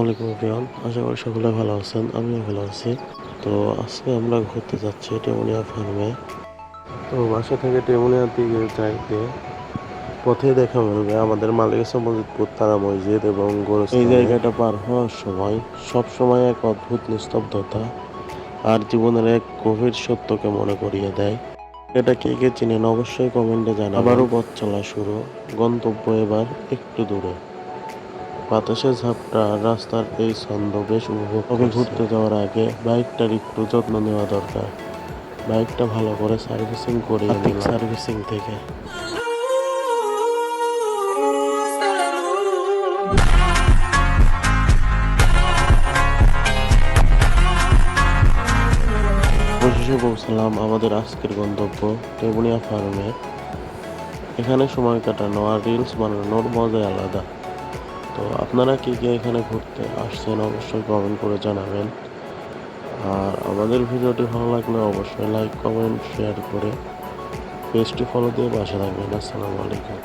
আলাইকুম এভরিওয়ান, আশা করি সকলে ভালো আছেন। আমিও ভালো আছি। তো আজকে আমরা ঘুরতে যাচ্ছি টেমুনিয়া ফার্মে। তো বাসা থেকে টেমুনিয়ার দিকে যাইতে পথে দেখা মিলবে আমাদের মালিকাসা মসজিদপুর তারা মসজিদ এবং গোরস্থান। এই জায়গাটা পার হওয়ার সময় সব সময় এক অদ্ভুত নিস্তব্ধতা আর জীবনের এক গভীর সত্যকে মনে করিয়ে দেয়। এটা কে কে চিনেন অবশ্যই কমেন্টে জানাবেন। আবারও পথ চলা শুরু, গন্তব্য এবার একটু দূরে। বাতাসের ঝাপটা রাস্তার এই ছন্দ বেশ উপভোগ। তবে ঘুরতে যাওয়ার আগে বাইকটার একটু যত্ন নেওয়া দরকার। বাইকটা ভালো করে সার্ভিসিং করে সার্ভিসিং থেকে অবশেষে পৌঁছালাম আমাদের আজকের গন্তব্য টেমুনিয়া ফার্মে। এখানে সময় কাটানো আর রিলস বানানোর মজাই আলাদা। তো আপনারা কি কি এখানে ঘুরতে আসছেন অবশ্যই কমেন্ট করে জানাবেন। আর আমাদের ভিডিওটি ভালো লাগলে অবশ্যই লাইক কমেন্ট শেয়ার করে পেজটি ফলো দিয়ে পাশে থাকবেন। আসসালামু আলাইকুম।